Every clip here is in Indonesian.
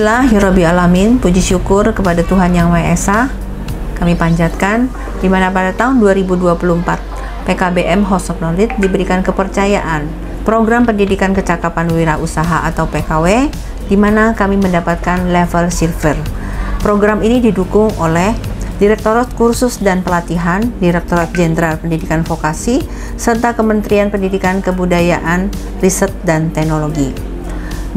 Alhamdulillahirrabbilalamin, puji syukur kepada Tuhan Yang Maha Esa kami panjatkan, di mana pada tahun 2024 PKBM House of Knowledge diberikan kepercayaan program pendidikan kecakapan wirausaha atau PKW, di mana kami mendapatkan level silver. Program ini didukung oleh Direktorat Kursus dan Pelatihan, Direktorat Jenderal Pendidikan Vokasi, serta Kementerian Pendidikan Kebudayaan, Riset dan Teknologi.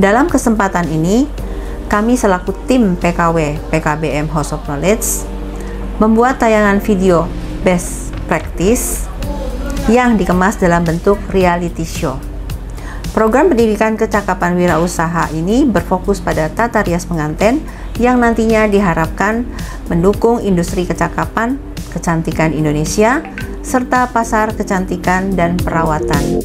Dalam kesempatan ini, kami selaku tim PKW PKBM House of Knowledge membuat tayangan video best practice yang dikemas dalam bentuk reality show. Program pendidikan kecakapan wirausaha ini berfokus pada tata rias pengantin yang nantinya diharapkan mendukung industri kecakapan, kecantikan Indonesia, serta pasar kecantikan dan perawatan.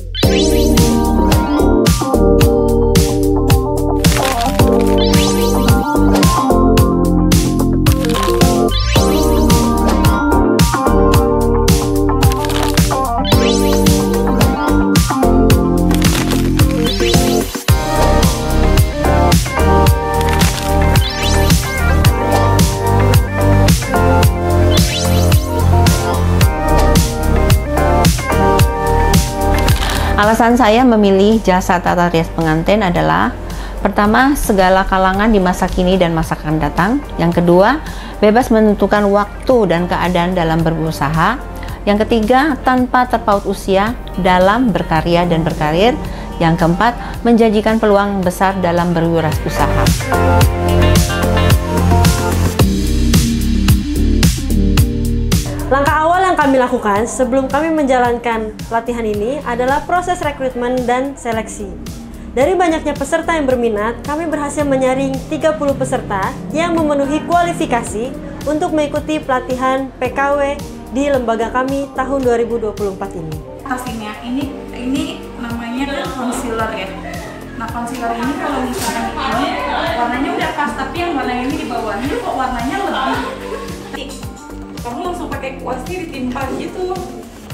Alasan saya memilih jasa tata rias pengantin adalah: pertama, segala kalangan di masa kini dan masa akan datang. Yang kedua, bebas menentukan waktu dan keadaan dalam berusaha. Yang ketiga, tanpa terpaut usia dalam berkarya dan berkarir. Yang keempat, menjanjikan peluang besar dalam berwirausaha. Langkah awal yang kami lakukan sebelum kami menjalankan pelatihan ini adalah proses rekrutmen dan seleksi. Dari banyaknya peserta yang berminat, kami berhasil menyaring 30 peserta yang memenuhi kualifikasi untuk mengikuti pelatihan PKW di lembaga kami tahun 2024 ini. Hasilnya ini namanya concealer ya. Nah, concealer ini kalau misalkan ini warnanya udah pas, tapi yang warna ini di bawahnya kok warnanya lebih. Kamu langsung pakai kuas ditimpa gitu,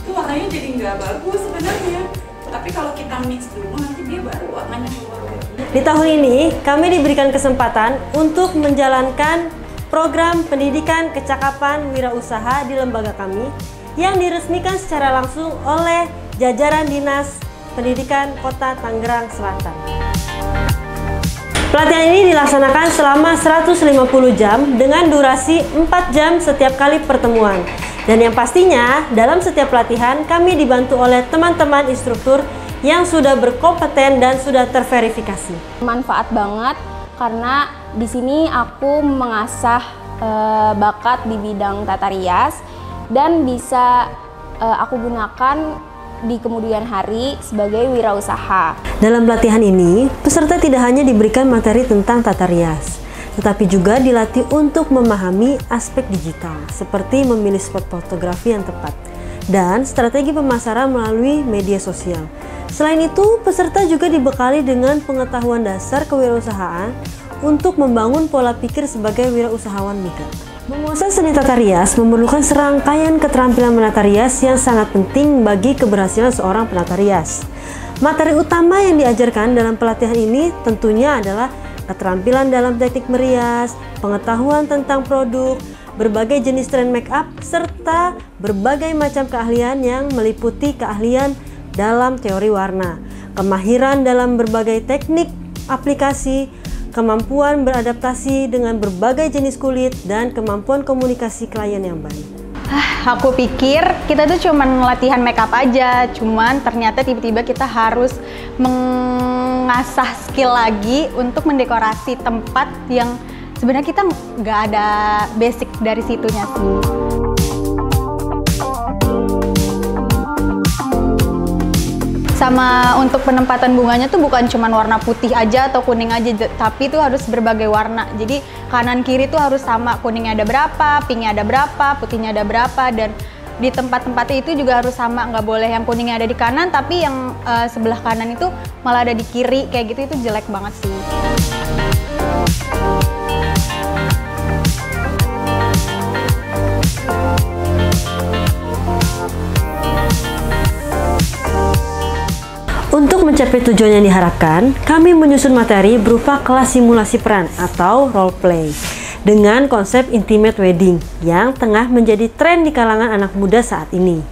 itu warnanya jadi nggak bagus sebenarnya. Tapi kalau kita mix dulu nanti dia baru warnanya keluar. Di tahun ini kami diberikan kesempatan untuk menjalankan program pendidikan kecakapan wirausaha di lembaga kami yang diresmikan secara langsung oleh jajaran Dinas Pendidikan Kota Tangerang Selatan. Pelatihan ini dilaksanakan selama 150 jam dengan durasi 4 jam setiap kali pertemuan. Dan yang pastinya, dalam setiap pelatihan kami dibantu oleh teman-teman instruktur yang sudah berkompeten dan sudah terverifikasi. Manfaat banget karena di sini aku mengasah bakat di bidang tata rias dan bisa aku gunakan di kemudian hari sebagai wirausaha. Dalam pelatihan ini, peserta tidak hanya diberikan materi tentang tata rias, tetapi juga dilatih untuk memahami aspek digital, seperti memilih spot fotografi yang tepat, dan strategi pemasaran melalui media sosial. Selain itu, peserta juga dibekali dengan pengetahuan dasar kewirausahaan untuk membangun pola pikir sebagai wirausahawan muda. Menguasai seni tata rias memerlukan serangkaian keterampilan menata rias yang sangat penting bagi keberhasilan seorang penata rias. Materi utama yang diajarkan dalam pelatihan ini tentunya adalah keterampilan dalam teknik merias, pengetahuan tentang produk, berbagai jenis tren make up, serta berbagai macam keahlian yang meliputi keahlian dalam teori warna, kemahiran dalam berbagai teknik aplikasi, kemampuan beradaptasi dengan berbagai jenis kulit, dan kemampuan komunikasi klien yang baik. Aku pikir kita tuh cuman latihan makeup aja, cuman ternyata tiba-tiba kita harus mengasah skill lagi untuk mendekorasi tempat yang sebenarnya kita nggak ada basic dari situnya sih. Sama untuk penempatan bunganya tuh bukan cuma warna putih aja atau kuning aja, tapi itu harus berbagai warna. Jadi kanan kiri tuh harus sama, kuningnya ada berapa, pinknya ada berapa, putihnya ada berapa, dan di tempat-tempatnya itu juga harus sama. Nggak boleh yang kuningnya ada di kanan tapi yang sebelah kanan itu malah ada di kiri, kayak gitu itu jelek banget sih. Untuk mencapai mencapai tujuan yang diharapkan, kami menyusun materi berupa kelas simulasi peran atau role play dengan konsep intimate wedding yang tengah menjadi tren di kalangan anak muda saat ini.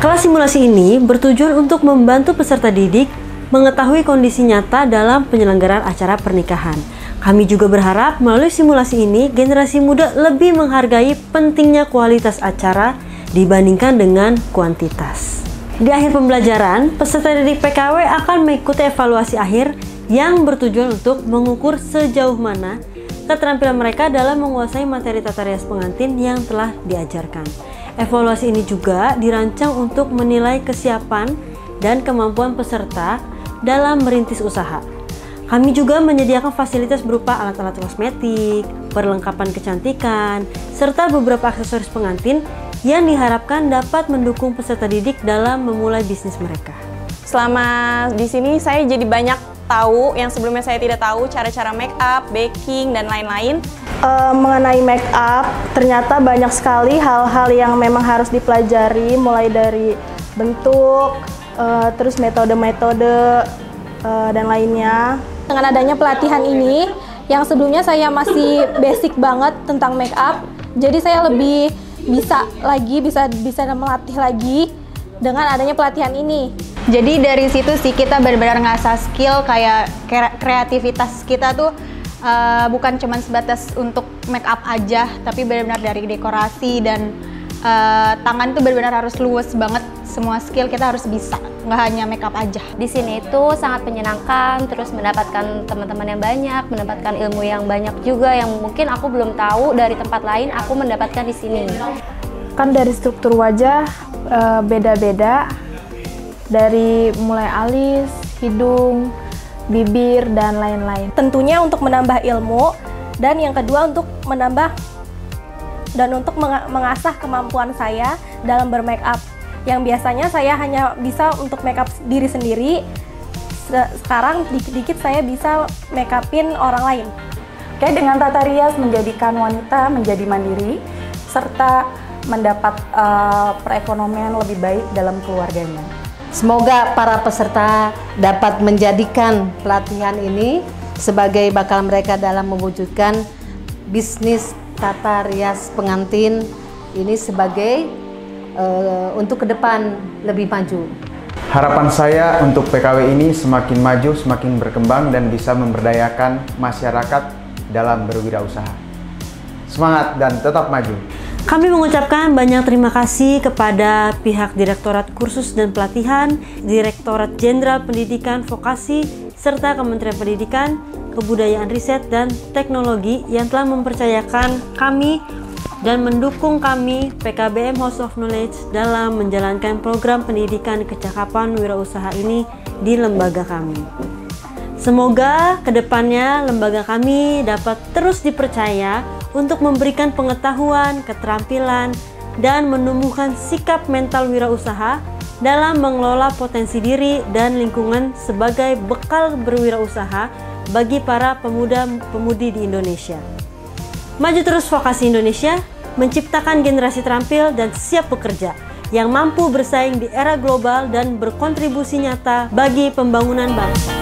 Kelas simulasi ini bertujuan untuk membantu peserta didik mengetahui kondisi nyata dalam penyelenggaraan acara pernikahan. Kami juga berharap melalui simulasi ini generasi muda lebih menghargai pentingnya kualitas acara dibandingkan dengan kuantitas. Di akhir pembelajaran, peserta didik PKW akan mengikuti evaluasi akhir yang bertujuan untuk mengukur sejauh mana keterampilan mereka dalam menguasai materi tata rias pengantin yang telah diajarkan. Evaluasi ini juga dirancang untuk menilai kesiapan dan kemampuan peserta dalam merintis usaha. Kami juga menyediakan fasilitas berupa alat-alat kosmetik, perlengkapan kecantikan, serta beberapa aksesoris pengantin yang diharapkan dapat mendukung peserta didik dalam memulai bisnis mereka. Selama di sini saya jadi banyak tahu yang sebelumnya saya tidak tahu, cara-cara make up, baking, dan lain-lain. Mengenai make up, ternyata banyak sekali hal-hal yang memang harus dipelajari, mulai dari bentuk, terus metode-metode, dan lainnya. Dengan adanya pelatihan ini, yang sebelumnya saya masih basic banget tentang make up, jadi saya lebih bisa melatih lagi dengan adanya pelatihan ini. Jadi dari situ sih kita benar-benar ngasah skill kayak kreativitas kita tuh bukan cuma sebatas untuk make up aja, tapi benar-benar dari dekorasi dan tangan tuh benar-benar harus luwes banget. Semua skill kita harus bisa, nggak hanya make up aja. Di sini itu sangat menyenangkan, terus mendapatkan teman-teman yang banyak, mendapatkan ilmu yang banyak juga yang mungkin aku belum tahu dari tempat lain, aku mendapatkan di sini. Kan dari struktur wajah beda-beda, dari mulai alis, hidung, bibir, dan lain-lain. Tentunya untuk menambah ilmu, dan yang kedua untuk menambah dan untuk mengasah kemampuan saya dalam bermake up. Yang biasanya saya hanya bisa untuk make up diri sendiri, sekarang dikit-dikit saya bisa make upin orang lain. Oke, dengan tata rias menjadikan wanita menjadi mandiri, serta mendapat perekonomian lebih baik dalam keluarganya. Semoga para peserta dapat menjadikan pelatihan ini sebagai bakal mereka dalam mewujudkan bisnis tata rias pengantin ini sebagai untuk ke depan lebih maju. Harapan saya untuk PKW ini semakin maju, semakin berkembang dan bisa memberdayakan masyarakat dalam berwirausaha. Semangat dan tetap maju. Kami mengucapkan banyak terima kasih kepada pihak Direktorat Kursus dan Pelatihan, Direktorat Jenderal Pendidikan Vokasi, serta Kementerian Pendidikan, Kebudayaan, Riset, dan Teknologi yang telah mempercayakan kami dan mendukung kami PKBM House of Knowledge dalam menjalankan program pendidikan kecakapan wirausaha ini di lembaga kami. Semoga kedepannya lembaga kami dapat terus dipercaya untuk memberikan pengetahuan, keterampilan, dan menumbuhkan sikap mental wirausaha dalam mengelola potensi diri dan lingkungan sebagai bekal berwirausaha bagi para pemuda-pemudi di Indonesia. Maju terus vokasi Indonesia, menciptakan generasi terampil dan siap bekerja yang mampu bersaing di era global dan berkontribusi nyata bagi pembangunan bangsa.